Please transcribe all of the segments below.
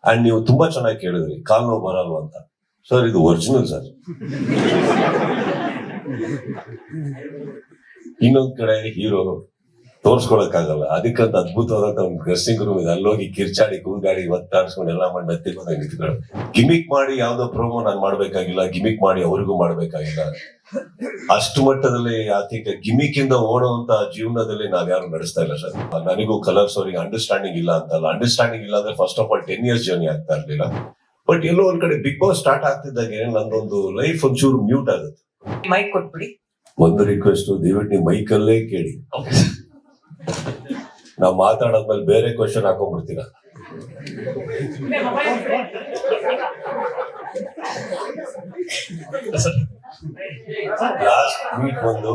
And ನೀವು ತುಂಬಾ ಚೆನ್ನಾಗಿ ಕೇಳಿದ್ರಿ ಕಾಲ್ ನೋವು ಬರಲ್ವ ಅಂತ. ಸರ್ ಇದು ಒರಿಜಿನಲ್ ಸರ್. ಇನ್ನೊಂದ್ ಕಡೆ ಹೀರೋ ತೋರ್ಸ್ಕೊಳಕ್ಕಾಗಲ್ಲ, ಅದಕ್ಕಂತ ಅದ್ಭುತವಾದಂತ ಒಂದು ಡ್ರೆಸ್ಸಿಂಗ್ ರೂಮ್ ಇದೆ. ಅಲ್ಲೋಗಿ ಕಿರ್ಚಾಡಿ ಕೂಗಾಡಿ ಒತ್ತಾಡ್ಸ್ಕೊಂಡು ಎಲ್ಲ ಮಾಡಿ ಮೆತ್ತಿಕೊಂಡು ನಿಂತ್ಕೊಳ್ಳಿ. ಗಿಮಿಕ್ ಮಾಡಿ ಯಾವ್ದೋ ಪ್ರೋಮೋ ನಾನು ಮಾಡ್ಬೇಕಾಗಿಲ್ಲ, ಗಿಮಿಕ್ ಮಾಡಿ ಅವ್ರಿಗೂ ಮಾಡ್ಬೇಕಾಗಿಲ್ಲ. ಅಷ್ಟು ಮಟ್ಟದಲ್ಲಿ ಆರ್ಥಿಕ ಗಿಮಿಕ್ ಇಂದ ಓಡುವಂತ ಜೀವನದಲ್ಲಿ ನಾವ್ಯಾರು ನಡೆಸ್ತಾ ಇಲ್ಲ ಸರ್. ನನಗೂ ಕಲರ್ಸ್ ಅವರಿಗೆ ಅಂಡರ್ಸ್ಟ್ಯಾಂಡಿಂಗ್ ಇಲ್ಲ ಅಂತಲ್ಲ, ಅಂಡರ್ಸ್ಟ್ಯಾಂಡಿಂಗ್ ಇಲ್ಲ ಅಂದ್ರೆ first of all 10 years journey ಆಗ್ತಾ ಇರ್ಲಿಲ್ಲ. ಬಟ್ ಎಲ್ಲೋ ಒಂದ್ ಕಡೆ ಬಿಗ್ ಬಾಸ್ ಸ್ಟಾರ್ಟ್ ಆಗ್ತಿದ್ದಾಗೆ ನಂದೊಂದು ಲೈಫ್ ಒಂಚೂರು ಮ್ಯೂಟ್ ಆಗುತ್ತೆ. ಮೈಕ್ ಕೊಟ್ಬಿಡಿ. ಒಂದು ರಿಕ್ವೆಸ್ಟ್, ದಯವಿಟ್ಟು ನೀವು ಮೈಕಲ್ಲೇ ಕೇಳಿ. ನಾವ್ ಮಾತಾಡೋದ್ಮೇಲೆ ಬೇರೆ ಕ್ವಶನ್ ಹಾಕೊಂಡ್ಬಿಡ್ತೀರಾ. ಲಾಸ್ಟ್ ವೀಕ್ ಒಂದು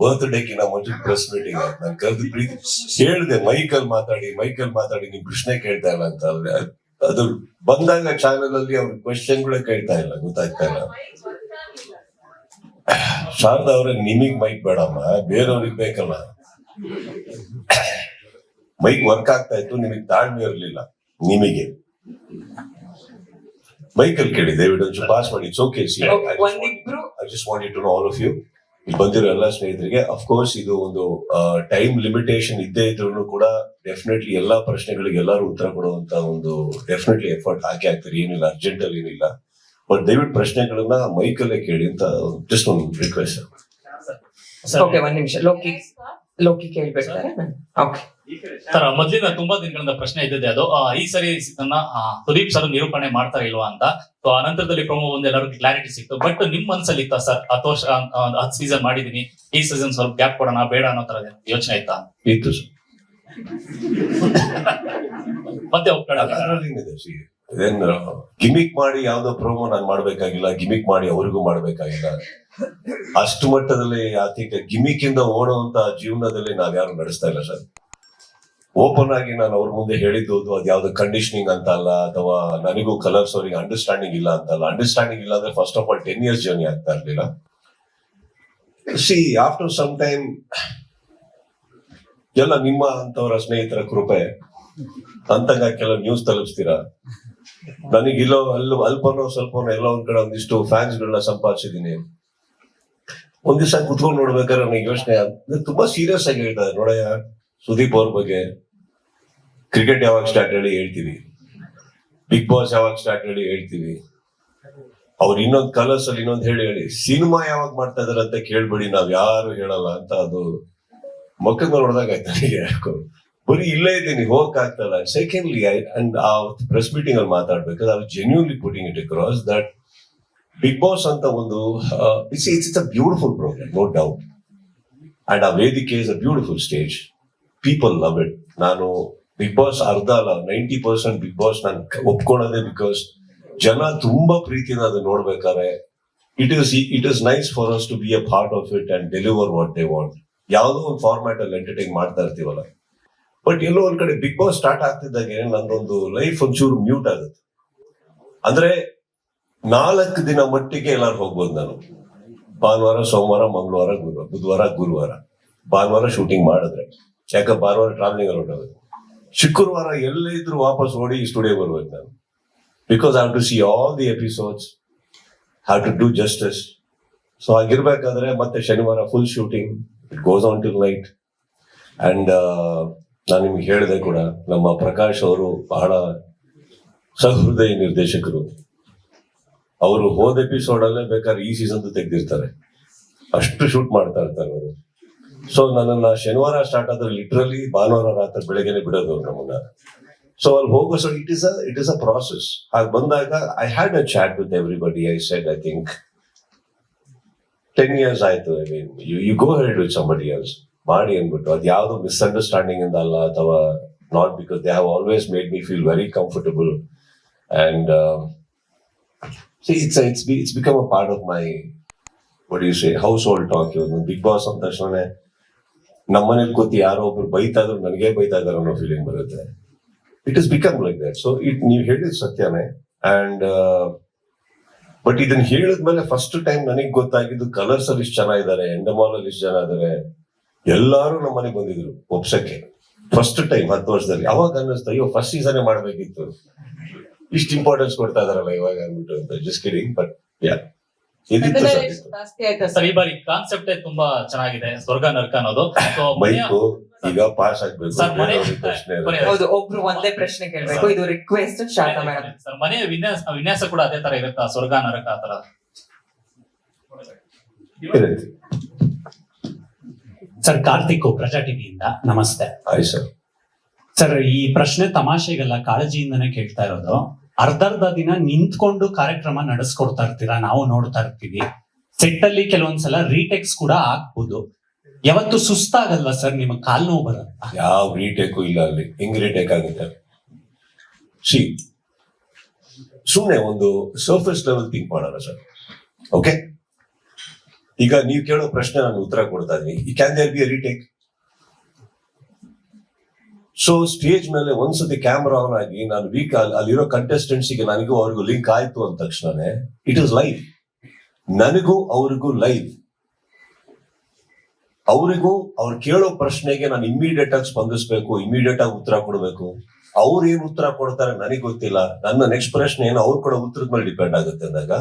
ಬರ್ತ್ಡೇಕಿನ ಮುಂಚೆ ಪ್ರೆಸ್ ಮೀಟಿಂಗ್ ಆಯ್ತು. ನಾನು ಕರೆದು ಪ್ರೀತಿ ಹೇಳಿದೆ ಮೈಕಲ್ ಮಾತಾಡಿ ನಿಮ್ ಪ್ರಶ್ನೆ ಕೇಳ್ತಾ ಇಲ್ಲ ಅಂತ. ಅದು ಬಂದಾಗ ಚಾನೆಲ್ ಅಲ್ಲಿ ಅವ್ರ ಕ್ವಶನ್ಗಳೇ ಕೇಳ್ತಾ ಇಲ್ಲ, ಗೊತ್ತಾಗ್ತಾ ಇಲ್ಲ. ಶಾರದಾ ಅವ್ರೆ, ನಿಮಗ್ ಮೈಕ್ ಬೇಡಮ್ಮ, ಬೇರೆಯವ್ರಿಗೆ ಬೇಕಲ್ಲ. ಮೈಕ್ ವರ್ಕ್ ಆಗ್ತಾ ಇತ್ತು, ನಿಮಗ್ ತಾಳ್ಮೆ ಇರ್ಲಿಲ್ಲ. ನಿಮಗೆ ಮೈಕಲ್ ಕೇಳಿ ದಯವಿಟ್ಟು ಒಂಚೂರು ಪಾಸ್ ಮಾಡಿ. It's okay. I just want you to know all of you. ಇಲ್ಲಿ ಬಂದಿರೋ ಎಲ್ಲ ಸ್ನೇಹಿತರಿಗೆ ಅಫ್ಕೋರ್ಸ್ ಇದು ಒಂದು ಟೈಮ್ ಲಿಮಿಟೇಷನ್ ಇದ್ದೇ ಇದ್ರು ಕೂಡ ಡೆಫಿನೆಟ್ಲಿ ಎಲ್ಲಾ ಪ್ರಶ್ನೆಗಳಿಗೆ ಎಲ್ಲರೂ ಉತ್ತರ ಕೊಡುವಂತ ಒಂದು ಡೆಫಿನೆಟ್ಲಿ ಎಫರ್ಟ್ ಹಾಕ್ತಾರೆ. ಏನಿಲ್ಲ ಅರ್ಜೆಂಟ್ ಅಲ್ಲಿ ಏನಿಲ್ಲ, ಬಟ್ ದಯವಿಟ್ಟು ಪ್ರಶ್ನೆಗಳನ್ನ ಮೈಕಲ್ಲೇ ಕೇಳಿ ಅಂತ ಜಸ್ಟ್ ಒಂದು ರಿಕ್ವೆಸ್ಟ್. ಓಕೆ, ಒಂದ್ ನಿಮಿಷ. ಲೋಕಿ ಕೇಳ್ಬಿಡ್ತಾರೆ. ಓಕೆ ಸರ್, ಮೊದ್ಲಿಂದ ತುಂಬಾ ದಿನಗಳಿಂದ ಪ್ರಶ್ನೆ ಇದ್ದಿದೆ ಅದು, ಈ ಸರಿ ಸುದೀಪ್ ಸರ್ ನಿರೂಪಣೆ ಮಾಡ್ತಾ ಇಲ್ವಾ ಅಂತ. ಸೊ ಅನಂತರದಲ್ಲಿ ಪ್ರೊಮೋ ಒಂದು ಎಲ್ಲರಿಗೂ ಕ್ಲಾರಿಟಿ ಸಿಕ್ತು. ಬಟ್ ನಿಮ್ ಮನ್ಸಲ್ಲಿ ಇತ್ತ ಸರ್, 10 ವರ್ಷ 10 ಸೀಸನ್ ಮಾಡಿದೀನಿ, ಈ ಸೀಸನ್ ಸ್ವಲ್ಪ ಗ್ಯಾಪ್ ಕೊಡೋಣ ಬೇಡ ಅನ್ನೋ ತರ ಯೋಚನೆ ಇತ್ತಾ? ಇತ್ತು ಸರ್. ಮತ್ತೆ ಗಿಮಿಕ್ ಮಾಡಿ ಯಾವ್ದೋ ಪ್ರೋಮೋ ನಾನು ಮಾಡ್ಬೇಕಾಗಿಲ್ಲ, ಗಿಮಿಕ್ ಮಾಡಿ ಅವ್ರಿಗೂ ಮಾಡ್ಬೇಕಾಗಿಲ್ಲ. ಅಷ್ಟು ಮಟ್ಟದಲ್ಲಿ ಆರ್ಥಿಕ ಗಿಮಿಕ್ ಇಂದ ಓಡುವಂತ ಜೀವನದಲ್ಲಿ ನಾವ್ಯಾರು ನಡೆಸ್ತಾ ಇಲ್ಲ ಸರ್. ಓಪನ್ ಆಗಿ ನಾನು ಅವ್ರ ಮುಂದೆ ಹೇಳಿದ್ದು ಅದು ಯಾವ್ದು ಕಂಡೀಷನಿಂಗ್ ಅಂತ ಅಲ್ಲ, ಅಥವಾ ನನಗೂ ಕಲರ್ಸ್ ಅವರಿಗೆ ಅಂಡರ್ಸ್ಟ್ಯಾಂಡಿಂಗ್ ಇಲ್ಲ ಅಂತಲ್ಲ. ಅಂಡರ್ಸ್ಟ್ಯಾಂಡಿಂಗ್ ಇಲ್ಲ ಅಂದ್ರೆ first of all 10 years journey ಆಗ್ತಾ ಇರ್ಲಿಲ್ಲ. ಸಿ ಆಫ್ಟರ್ ಸಮ್ ಟೈಮ್ ಎಲ್ಲ ನಿಮ್ಮ ಅಂತವರ ಸ್ನೇಹಿತರ ಕೃಪೆ ಅಂತಂಗ ಕೆಲವು ನ್ಯೂಸ್ ತಲುಪಿಸ್ತೀರಾ. ನನಗಿಲ್ಲೋ ಅಲ್ಪನೋ ಸ್ವಲ್ಪನೋ ಎಲ್ಲ ಒಂದ್ ಕಡೆ ಒಂದಿಷ್ಟು ಫ್ಯಾನ್ಸ್ ಗಳನ್ನ ಸಂಪಾದಿಸಿದೀನಿ. ಒಂದ್ ದಿವಸ ಕುತ್ಕೊಂಡು ನೋಡ್ಬೇಕಾದ್ರೆ ನನಗೆ ಯೋಚನೆ ತುಂಬಾ ಸೀರಿಯಸ್ ಆಗಿ ಹೇಳ್ತಾರೆ. ನೋಡಯ್ಯ, ಸುದೀಪ್ ಅವ್ರ ಬಗ್ಗೆ ಕ್ರಿಕೆಟ್ ಯಾವಾಗ ಸ್ಟಾರ್ಟ್ ಹೇಳಿ ಹೇಳ್ತೀವಿ, ಬಿಗ್ ಬಾಸ್ ಯಾವಾಗ ಸ್ಟಾರ್ಟ್ ಹೇಳಿ ಹೇಳ್ತೀವಿ, ಅವ್ರು ಇನ್ನೊಂದು ಕಲರ್ಸ್ ಅಲ್ಲಿ ಇನ್ನೊಂದು ಹೇಳಿ ಸಿನಿಮಾ ಯಾವಾಗ ಮಾಡ್ತಾ ಇದಾರೆ ಅಂತ ಕೇಳ್ಬೇಡಿ, ನಾವ್ ಯಾರು ಹೇಳಲ್ಲ ಅಂತ. ಅದು ಮಕ್ಕಳ ನೋಡಿದಾಗ ಆಯ್ತು ನನಗೆ. ಯಾಕೋ ಬರೀ ಇಲ್ಲೇ ಇದ್ದೀನಿ, ಹೋಗಕ್ ಆಗ್ತಲ್ಲ. ಸೆಕೆಂಡ್ಲಿ ಅಂಡ್ ಆ ಪ್ರೆಸ್ ಮೀಟಿಂಗ್ ಅಲ್ಲಿ ಮಾತಾಡ್ಬೇಕಾದ್ರೆ I was genuinely putting it across that Bigg Boss ಅಂತ ಒಂದು it's a beautiful programme, no doubt. And ಆ ವೇದಿಕೆ is a beautiful stage, people love it. ನಾನು ಬಿಗ್ ಬಾಸ್ ಅರ್ಧ ಅಲ್ಲ 90% ಬಿಗ್ ಬಾಸ್ ನಾನು ಒಪ್ಕೊಳ್ಳೋದೇ ಬಿಕಾಸ್ ಜನ ತುಂಬಾ ಪ್ರೀತಿಯಿಂದ ಅದನ್ನ ನೋಡ್ಬೇಕಾದ್ರೆ it is nice for us to be a part of it and deliver what they want. ಯಾವ್ದೋ ಒಂದು ಫಾರ್ಮ್ಯಾಟ್ ಅಲ್ಲಿ ಎಂಟರ್ಟೈನ್ ಮಾಡ್ತಾ ಇರ್ತೀವಲ್ಲ. ಬಟ್ ಎಲ್ಲೋ ಒಂದ್ ಕಡೆ ಬಿಗ್ ಬಾಸ್ ಸ್ಟಾರ್ಟ್ ಆಗ್ತಿದ್ದಾಗೆ ನಂದೊಂದು ಲೈಫ್ ಒಂಚೂರು ಮ್ಯೂಟ್ ಆಗುತ್ತೆ. ಅಂದ್ರೆ 4 ದಿನ ಮಟ್ಟಿಗೆ ಎಲ್ಲಾರು ಹೋಗ್ಬೋದು ನಾನು. ಭಾನುವಾರ, ಸೋಮವಾರ, ಮಂಗಳವಾರ, ಬುಧವಾರ, ಗುರುವಾರ. ಭಾನುವಾರ ಶೂಟಿಂಗ್ ಮಾಡಿದ್ರೆ, ಯಾಕೆ ಭಾನುವಾರ ಟ್ರಾವೆಲಿಂಗ್ ಅಲ್ಲಿ ಹೊರಟೋದು. ಶುಕ್ರವಾರ ಎಲ್ಲೇ ಇದ್ರು ವಾಪಸ್ ಓಡಿ ಸ್ಟುಡಿಯೋ ಬರ್ಬೇಕು ನಾನು. Because I have to see all the episodes, have to do justice. So ಹಾಗಿರ್ಬೇಕಾದ್ರೆ ಮತ್ತೆ ಶನಿವಾರ full shooting, it goes on till night. And ನಾನು ನಿಮ್ಗೆ ಹೇಳಿದೆ ಕೂಡ, ನಮ್ಮ ಪ್ರಕಾಶ್ ಅವರು ಬಹಳ ಸಹೃದಯ ನಿರ್ದೇಶಕರು. ಅವರು ಹೋದ ಎಪಿಸೋಡ್ ಅಲ್ಲೇ ಬೇಕಾದ್ರೆ ಈ ಸೀಸನ್ ತೆಗ್ದಿರ್ತಾರೆ, ಅಷ್ಟು ಶೂಟ್ ಮಾಡ್ತಾ ಇರ್ತಾರೆ ಅವರು. ಸೊ ನನ್ನನ್ನ ಶನಿವಾರ ಸ್ಟಾರ್ಟ್ ಆದ್ರೆ ಲಿಟ್ರಲಿ ಭಾನುವಾರ ರಾತ್ರಿ ಬೆಳಗ್ಗೆನೆ ಬಿಡೋದು ಅವ್ರು ನಮ್ಮನ್ನ. ಸೊ ಅಲ್ಲಿ ಹೋಗೋ so it is a process. ಹಾಗೆ ಬಂದಾಗ I had a chat with everybody. I said I think 10 years ಆಯ್ತು. I mean you go ahead with somebody else ಮಾಡಿ ಅಂದ್ಬಿಟ್ಟು. ಅದು ಯಾವ್ದು ಮಿಸ್ಅಂಡರ್ಸ್ಟ್ಯಾಂಡಿಂಗ್ ಇಂದ ಅಲ್ಲ, ಅಥವಾ not because they have always made me feel very comfortable. And it's become a part of my, what do you say, household talk. Bigg Boss ಅಂದ ತಕ್ಷಣ ನಮ್ಮನೇಲಿ ಕೂತಿ ಯಾರೋ ಒಬ್ರು ಬೈತಾ ಇದ್ರು ನನಗೆ ಬೈತಾ ಇದಾರೆ ಅನ್ನೋ ಫೀಲಿಂಗ್ ಬರುತ್ತೆ. It is become like that. So ನೀವು ಹೇಳಿದ್ ಸತ್ಯನೇ. ಅಂಡ್ ಬಟ್ ಇದನ್ನ ಹೇಳಿದ್ಮೇಲೆ ಫಸ್ಟ್ ಟೈಮ್ ನನಗೆ ಗೊತ್ತಾಗಿದ್ದು ಕಲರ್ಸ್ ಅಲ್ಲಿ ಇಷ್ಟು ಜನ ಇದ್ದಾರೆ, ಎಂಡಮಾಲ್ ಅಲ್ಲಿ ಇಷ್ಟು ಜನ ಇದ್ದಾರೆ. ಎಲ್ಲಾರು ನಮ್ಮನೆಗೆ ಬಂದಿದ್ರು ಒಪ್ಸಕ್ಕೆ. ಫಸ್ಟ್ ಟೈಮ್ 10 ವರ್ಷದಲ್ಲಿ. ಅವಾಗ ಅನ್ನಿಸ್ತು ಅಯ್ಯೋ ಫಸ್ಟ್ ಸೀಸನ್ ಮಾಡ್ಬೇಕಿತ್ತು, ಇಷ್ಟು ಇಂಪಾರ್ಟೆನ್ಸ್ ಕೊಡ್ತಾ ಇದಾರಲ್ಲ ಇವಾಗ ಅಂದ್ಬಿಟ್ಟು ಅಂತ. ಜಸ್ಟ್ ಕಿಡಿಂಗ್, ಬಟ್ ಯಾ ಇದಿತ್ತು ಸರ್. ಜಾಸ್ತಿ ಆಯ್ತಾ ಸರ್ ಈ ಬಾರಿ ಕಾನ್ಸೆಪ್ಟ್ ತುಂಬಾ ಚೆನ್ನಾಗಿದೆ, ಸ್ವರ್ಗ ನರಕ ಅನ್ನೋದು. So, ಮೈಕು ಈಗ ಪಾಸ್ ಆಗ್ಬೇಕು. ಸರ್, ಮನೆ- ಬೇರೆಯವ್ರಿಗೆ ಪ್ರಶ್ನೆ ಇರುತ್ತೆ. ಕೊನೆ- ಹೌದು, ಒಬ್ರು ಒಂದೇ ಪ್ರಶ್ನೆ ಕೇಳ್ಬೇಕು. ಇದು ರಿಕ್ವೆಸ್ಟ್ ಶಾರದಾ ಮೇಡಮ್. ಸರ್ ಮನೆ ವಿನ್ಯಾಸ ಕೂಡ ಅದೇ ತರ ಇರುತ್ತಾ, ಸ್ವರ್ಗ ನರಕ ಆ ತರ? ಇರುತ್ತೆ. ಸರ್, ಕಾರ್ತಿಕ್ ಪ್ರಜಾ ಟಿವಿಯಿಂದ ನಮಸ್ತೆ. ಆಯ್ತು ಸರ್. ಸರ್, ಈ ಪ್ರಶ್ನೆ ತಮಾಷೆಗೆಲ್ಲ ಕಾಳಜಿಯಿಂದನೇ ಕೇಳ್ತಾ ಇರೋದು. ಅರ್ಧರ್ಧ ದಿನ ನಿಂತ್ಕೊಂಡು ಕಾರ್ಯಕ್ರಮ ನಡೆಸ್ಕೊಡ್ತಾ ಇರ್ತೀರಾ, ನಾವು ನೋಡ್ತಾ ಇರ್ತೀವಿ. ಸೆಟ್ ಅಲ್ಲಿ ಕೆಲವೊಂದ್ಸಲ ರೀಟೆಕ್ಸ್ ಕೂಡ ಆಗ್ಬೋದು. ಯಾವತ್ತು ಸುಸ್ತಾಗಲ್ವಾ ಸರ್, ನಿಮಗೆ ಕಾಲ್ ನೋವು ಬರಲ್ಲ? ಯಾವ ರೀಟೇಕು ಇಲ್ಲ ಅಲ್ಲಿ. ಹೆಂಗ್ ರೀಟೇಕ್ ಆಗುತ್ತೆ? ಸುಮ್ನೆ ಒಂದು ಸರ್ಫೇಸ್ ಲೆವೆಲ್ ಥಿಂಕ್ ಮಾಡೋಣ ಸರ್. ಓಕೆ, ಈಗ ನೀವು ಕೇಳೋ ಪ್ರಶ್ನೆ ನಾನು ಉತ್ತರ ಕೊಡ್ತಾ ಇದೀನಿ. Can there be a retake? So stage ಮೇಲೆ ಒಂದ್ಸತಿ ಕ್ಯಾಮ್ರಾ ಆನ್ ಆಗಿ ನಾನು ವೀಕ್ ಅಲ್ಲಿರೋ ಕಂಟೆಸ್ಟೆಂಟ್ಸ್ ಗೆ ನನಗೂ ಅವ್ರಿಗೂ ಲಿಂಕ್ ಆಯ್ತು ಅಂದ ತಕ್ಷಣನೇ ಇಟ್ ಇಸ್ ಲೈವ್. ನನಗೂ ಅವ್ರಿಗೂ ಲೈವ್. ಅವರಿಗೂ ಅವ್ರು ಕೇಳೋ ಪ್ರಶ್ನೆಗೆ ನಾನು ಇಮಿಡಿಯೇಟ್ ಆಗಿ ಸ್ಪಂದಿಸ್ಬೇಕು, ಇಮಿಡಿಯೇಟ್ ಆಗಿ ಉತ್ತರ ಕೊಡಬೇಕು. ಅವ್ರು ಏನ್ ಉತ್ತರ ಕೊಡ್ತಾರೆ ನನಗೆ ಗೊತ್ತಿಲ್ಲ, ನನ್ನ ನೆಕ್ಸ್ಟ್ ಪ್ರಶ್ನೆ ಏನು ಅವ್ರು ಕೊಡೋ ಉತ್ತರದ ಮೇಲೆ ಡಿಪೆಂಡ್ ಆಗುತ್ತೆ ಅಂದಾಗ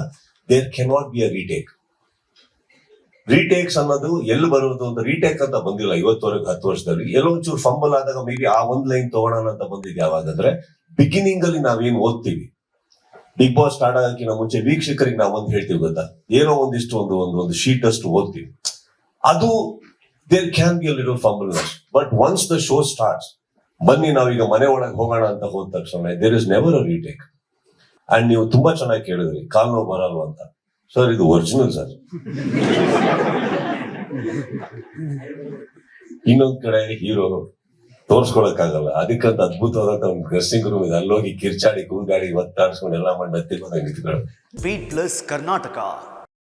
there can not be a retake. Retakes ಅನ್ನೋದು ಎಲ್ಲಿ ಬರೋದು ಅಂತ ರೀಟೇಕ್ ಅಂತ ಬಂದಿಲ್ಲ ಇವತ್ತವರೆಗೆ 10 ವರ್ಷದಲ್ಲಿ. ಎಲ್ಲೋ ಒಂಚೂರು ಫಂಬಲ್ ಆದಾಗ ಮೇ ಬಿ ಆ ಒಂದ್ ಲೈನ್ ತಗೋಣ ಅಂತ ಬಂದಿದೆ. ಯಾವಾಗಂದ್ರೆ ಬಿಗಿನಿಂಗ್ ಅಲ್ಲಿ ನಾವೇನ್ ಓದ್ತೀವಿ, ಬಿಗ್ ಬಾಸ್ ಸ್ಟಾರ್ಟ್ ಆಗಕ್ಕಿಂತ ಮುಂಚೆ ವೀಕ್ಷಕರಿಗೆ ನಾವು ಒಂದ್ ಹೇಳ್ತೀವಿ ಗೊತ್ತಾ, ಏನೋ ಒಂದಿಷ್ಟು ಒಂದು ಶೀಟ್ ಅಷ್ಟು ಓದ್ತೀವಿ. ಅದು there can be a little fumbleness. But once the show starts, ಬನ್ನಿ ನಾವೀಗ ಮನೆ ಒಳಗೆ ಹೋಗೋಣ ಅಂತ ಹೋದ ತಕ್ಷಣ there is never a retake. And ನೀವು ತುಂಬಾ ಚೆನ್ನಾಗಿ ಕೇಳಿದ್ರಿ ಕಾಲ್ ನೋವು ಬರಲ್ವ ಅಂತ. ಸರ್, ಇದು ಒರಿಜಿನಲ್ ಸರ್. ಇನ್ನೊಂದ್ ಕಡೆ ಹೀರೋ ತೋರ್ಸ್ಕೊಳಕ್ಕಾಗಲ್ಲ, ಅದಕ್ಕಂತ ಅದ್ಭುತವಾದಂತ ಒಂದು ಡ್ರೆಸ್ಸಿಂಗ್ ರೂಮ್ ಇದೆ. ಅಲ್ಲೋಗಿ ಕಿರ್ಚಾಡಿ ಕೂಗಾಡಿ ಒತ್ತಾಡ್ಸ್ಕೊಂಡು ಎಲ್ಲ ಮಾಡಿ ನಿಂತ್ಕೊಳ್ಳೋದು. Beat Plus Karnataka.